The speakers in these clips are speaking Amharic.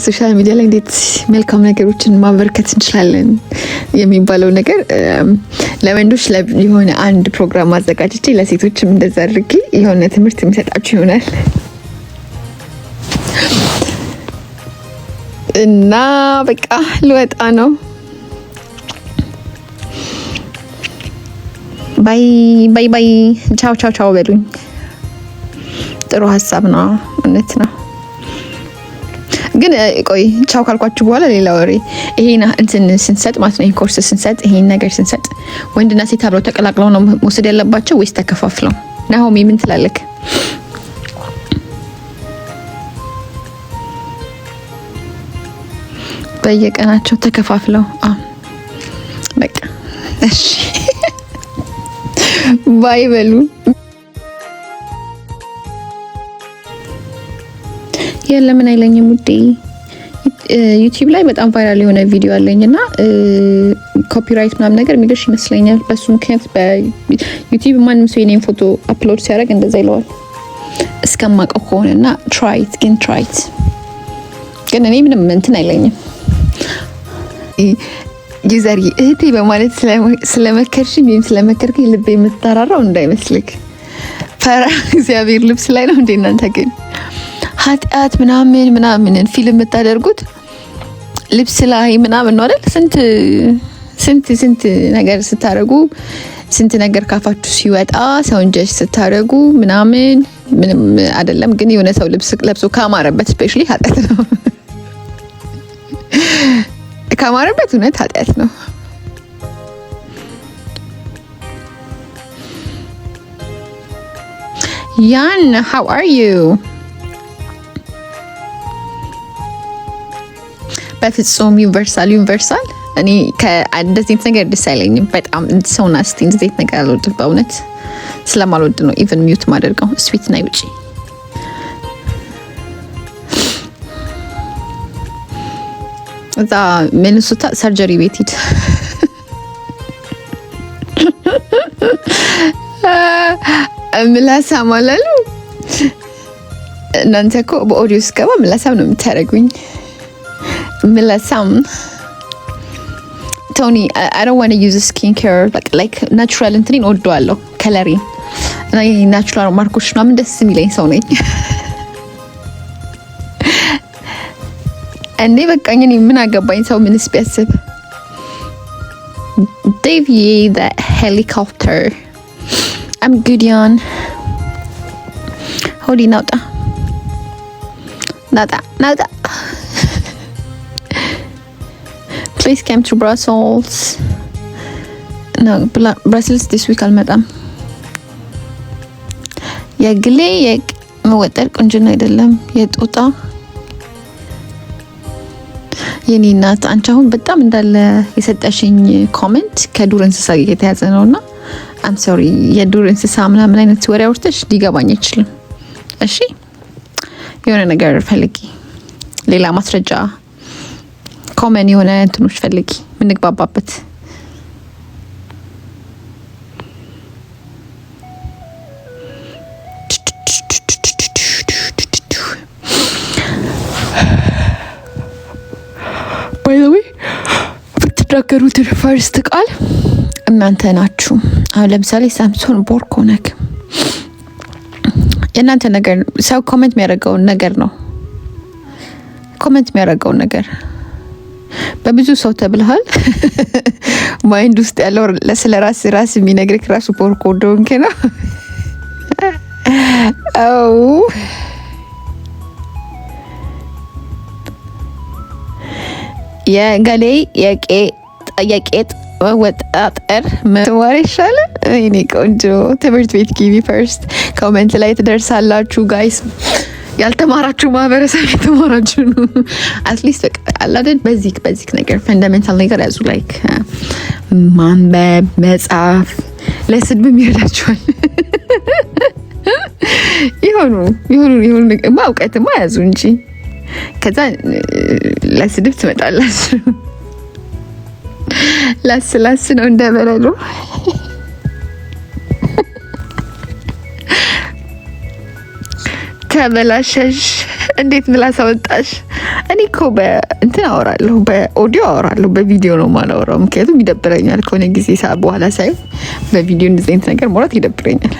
ሶሻል ሚዲያ ላይ እንዴት መልካም ነገሮችን ማበርከት እንችላለን የሚባለው ነገር ለወንዶች የሆነ አንድ ፕሮግራም አዘጋጅቼ ለሴቶችም እንደዛ አድርጌ የሆነ ትምህርት የሚሰጣችሁ ይሆናል እና በቃ ልወጣ ነው። ባይ ባይ ባይ። ቻው ቻው ቻው በሉኝ። ጥሩ ሀሳብ ነው፣ እውነት ነው። ግን ቆይ ቻው ካልኳችሁ በኋላ ሌላ ወሬ ይሄና እንትን ስንሰጥ ማለት ነው። ኮርስ ስንሰጥ ይሄን ነገር ስንሰጥ ወንድና ሴት አብረው ተቀላቅለው ነው መውሰድ ያለባቸው ወይስ ተከፋፍለው? ናሆም ምን ትላለህ? በየቀናቸው ተከፋፍለው በቃ እሺ ባይ በሉ። ለምን አይለኝም ውዴ። ዩቲዩብ ላይ በጣም ቫይራል የሆነ ቪዲዮ አለኝና ኮፒራይት ምናምን ነገር የሚደርስ ይመስለኛል። በሱ ምክንያት በዩቲዩብ ማንም ሰው የኔን ፎቶ አፕሎድ ሲያደርግ እንደዛ ይለዋል እስከማውቀው ከሆነና ትራይት ግን እኔ ምንም እንትን አይለኝም። ዩዘሪ እህቴ በማለት ስለመከርሽኝ ወይም ስለመከርኩኝ ልቤ የምትጠራራው እንዳይመስልክ። ፈራ እግዚአብሔር ልብስ ላይ ነው እንዴ እናንተ ግን ኃጢአት ምናምን ፊልም የምታደርጉት ልብስ ላይ ምናምን ነው አይደል? ስንት ነገር ስታረጉ ስንት ነገር ካፋችሁ ሲወጣ ሰውን ጀጅ ስታረጉ ምናምን ምንም አይደለም። ግን የሆነ ሰው ልብስ ለብሶ ካማረበት ስፔሻሊ ኃጢአት ነው። ካማረበት እውነት ኃጢአት ነው። ያን how are you? በፍጹም ዩኒቨርሳል እኔ ከእንደዚህ ነገር ደስ አይለኝም። በጣም ሰው ናስቲ እንደዚህ ነገር አልወድም። በእውነት ስለማልወድ ነው ኢቭን ሚውት ማደርገው። ስዊት ናይ ውጪ እዛ ሚኒሶታ ሰርጀሪ ቤት ሂድ። ምላሳም አላሉ እናንተ እኮ በኦዲዮ ስገባ ምላሳም ነው የምታደርጉኝ። ምላሳም ቶኒ I don't want to use skincare like natural እንትኔን ወደዋለሁ ከለሪን እና ናቹራል ማርኮች ምናምን ደስ የሚለኝ ሰው ነኝ። እንዴ በቃኝ እኔ ምን አገባኝ ሰው ምንስ ቢያስብ። Davey the helicopter I'm good on ሆዲ ናውጣ Please come to Brussels. No, Brussels this week አልመጣም። የግሌ የመወጠር ቁንጅና አይደለም የጦጣ የኔ እናት። አንቺ አሁን በጣም እንዳለ የሰጠሽኝ ኮሜንት ከዱር እንስሳ የተያዘ ነውና I'm sorry የዱር እንስሳ ምናምን አይነት ወሬ አውርተሽ ሊገባኝ አይችልም። እሺ የሆነ ነገር ፈልጊ፣ ሌላ ማስረጃ ኮመን የሆነ እንትኖች ፈልጊ ምንግባባበት። by the way ብትናገሩት ፈርስት ቃል እናንተ ናችሁ። አሁን ለምሳሌ ሳምሶን ቦርኮነክ የእናንተ ነገር ሰው ኮሜንት የሚያደርገውን ነገር ነው ኮሜንት የሚያደርገውን ነገር በብዙ ሰው ተብልሃል። ማይንድ ውስጥ ያለው ለስለ ራስ የሚነግርክ ራሱ ቦርኮ ዶንክ ነው። አው የገሌ የቄጥ ወጣጠር መዋር ይሻላል። እኔ ቆንጆ ትምህርት ቤት ጊቪ ፈርስት ኮሜንት ላይ ትደርሳላችሁ ጋይስ። ያልተማራችሁ ማህበረሰብ የተማራችሁ ነው። አትሊስት በቃ አላደን በዚክ ነገር ፈንዳሜንታል ነገር ያዙ። ላይክ ማንበብ መጻፍ ለስድብም ይረዳችኋል። ይሁኑ ማውቀትማ ያዙ እንጂ ከዛ ለስድብ ትመጣላችሁ። ላስ ነው እንደበረሉ ተበላሸሽ እንዴት ምላስ አወጣሽ? እኔ እኮ በእንትን አወራለሁ፣ በኦዲዮ አወራለሁ፣ በቪዲዮ ነው ማላወራው። ምክንያቱም ይደብረኛል ከሆነ ጊዜ ሰዓት በኋላ ሳይ በቪዲዮ እንደዚህ አይነት ነገር ማውራት ይደብረኛል።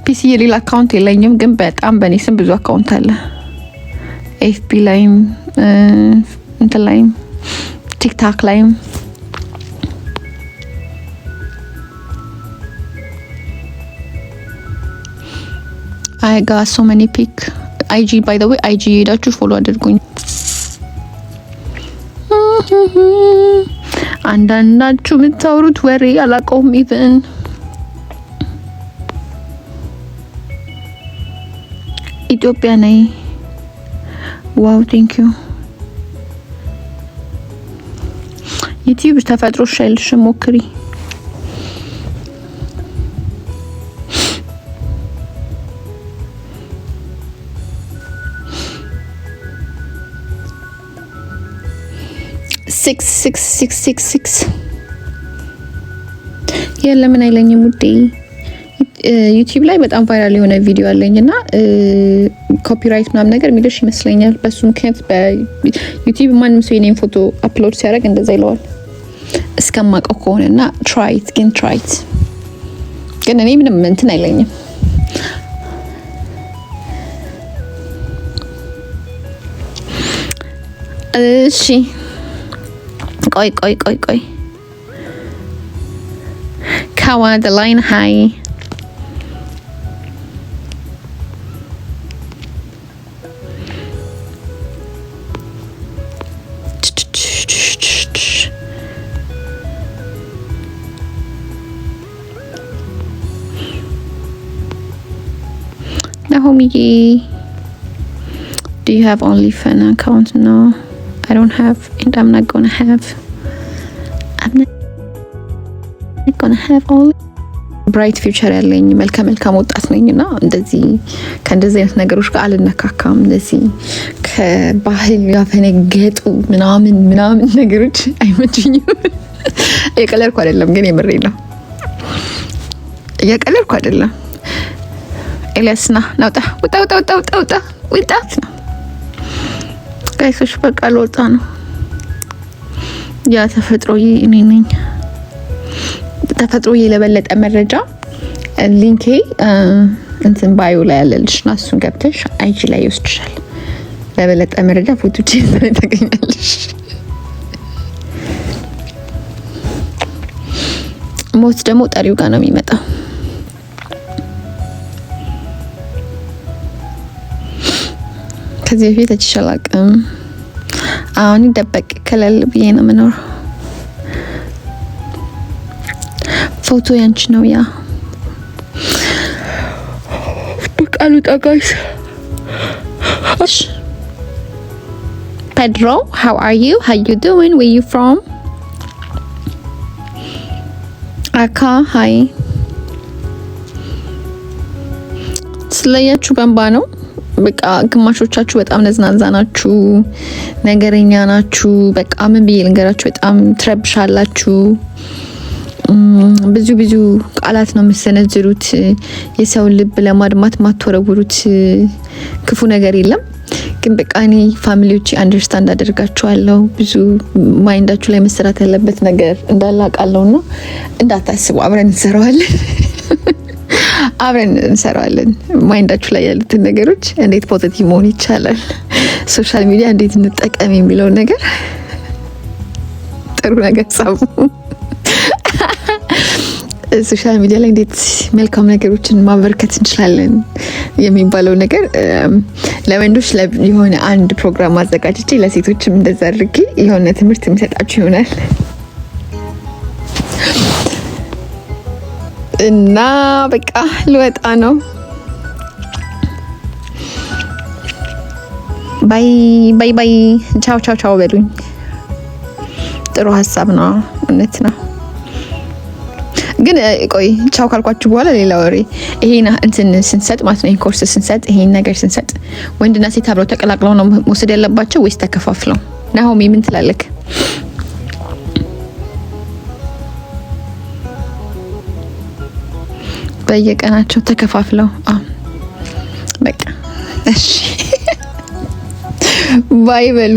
ፒሲ የሌላ አካውንት የለኝም፣ ግን በጣም በእኔ ስም ብዙ አካውንት አለ። ኤፍቢ ላይም እንትን ላይም ቲክታክ ላይም I got so many pic. IG by the way, IG ሄዳችሁ ፎሎ አድርጉኝ። አንዳንዳችሁ የምታወሩት ወሬ አላውቀውም። ኢቭን ኢትዮጵያ ነኝ። ዋው ቴንክ ዩ። ዩቲዩብ ተፈጥሮሽ አይልሽም፣ ሞክሪ። ሲክስ ለምን አይለኝም ውዴ። ዩቲዩብ ላይ በጣም ቫይራል የሆነ ቪዲዮ አለኝና ኮፒራይት ምናምን ነገር የሚልሽ ይመስለኛል። በሱ ምክንያት በዩቲዩብ ማንም ሰው የኔን ፎቶ አፕሎድ ሲያደርግ እንደዛ ይለዋል እስከማውቀው ከሆነና ትራይት ግን እኔ ምንም እንትን አይለኝም። እሺ ቆይ ካዋ the line high Nahomi, do you have OnlyFans account? No, I don't have, and I'm not gonna have all ብራይት ፊውቸር ያለኝ መልካም ወጣት ነኝና እንደዚህ ከእንደዚህ አይነት ነገሮች ጋር አልነካካም። እንደዚህ ከባህል ያፈነገጡ ምናምን ነገሮች አይመችኝም። እየቀለድኩ አይደለም፣ ግን የምሬ ነው። እየቀለድኩ አይደለም። ኤልያስና ናውጣ ውጣት ነው ጋይሶች። በቃ ልወጣ ነው። ያ ተፈጥሮዬ እኔ ነኝ። ተፈጥሮዬ ለበለጠ መረጃ ሊንኬ እንትን ባዮ ላይ ያለልሽ እና እሱን ገብተሽ አይጂ ላይ ይወስድሻል። ለበለጠ መረጃ ፎቶቼ ላይ ታገኛለሽ። ሞት ደግሞ ጠሪው ጋር ነው የሚመጣው። ከዚህ በፊት አትችላልቅም። አሁን ደበቅ ከለል ብዬ ነው የምኖረው። ፎቶ ያንቺ ነው። ያ በቃሉ ጠጋሽ Pedro, how are you? How you doing? Where you from? Aka, hi. ስለያችሁ በንባ ነው። በቃ ግማሾቻችሁ በጣም ነዝናዛ ናችሁ፣ ነገረኛ ናችሁ። በቃ ምን ብዬ ልንገራችሁ፣ በጣም ትረብሻላችሁ። ብዙ ቃላት ነው የምትሰነዝሩት። የሰውን ልብ ለማድማት ማትወረውሩት ክፉ ነገር የለም። ግን በቃ እኔ ፋሚሊዎች አንደርስታንድ አደርጋችኋለሁ። ብዙ ማይንዳችሁ ላይ መሰራት ያለበት ነገር እንዳላቃለውና እንዳታስቡ፣ አብረን እንሰራዋለን። ማይንዳችሁ ላይ ያሉትን ነገሮች እንዴት ፖዚቲቭ መሆን ይቻላል፣ ሶሻል ሚዲያ እንዴት እንጠቀም የሚለውን ነገር ጥሩ ነገር ጻፉ። ሶሻል ሚዲያ ላይ እንዴት መልካም ነገሮችን ማበርከት እንችላለን የሚባለው ነገር ለወንዶች የሆነ አንድ ፕሮግራም አዘጋጅቼ ለሴቶችም እንደዛ አድርጌ የሆነ ትምህርት የሚሰጣችሁ ይሆናል እና በቃ ልወጣ ነው። ባይ ቻው በሉኝ። ጥሩ ሀሳብ ነው፣ እውነት ነው። ግን ቆይ ቻው ካልኳችሁ በኋላ ሌላ ወሬ ይሄን እንትን ስንሰጥ ማለት ነው። ይሄን ኮርስ ስንሰጥ፣ ይሄን ነገር ስንሰጥ ወንድና ሴት አብረው ተቀላቅለው ነው መውሰድ ያለባቸው ወይስ ተከፋፍለው? ናሆሚ ምን ትላለክ? በየቀናቸው ተከፋፍለው በቃ እሺ ባይ በሉ።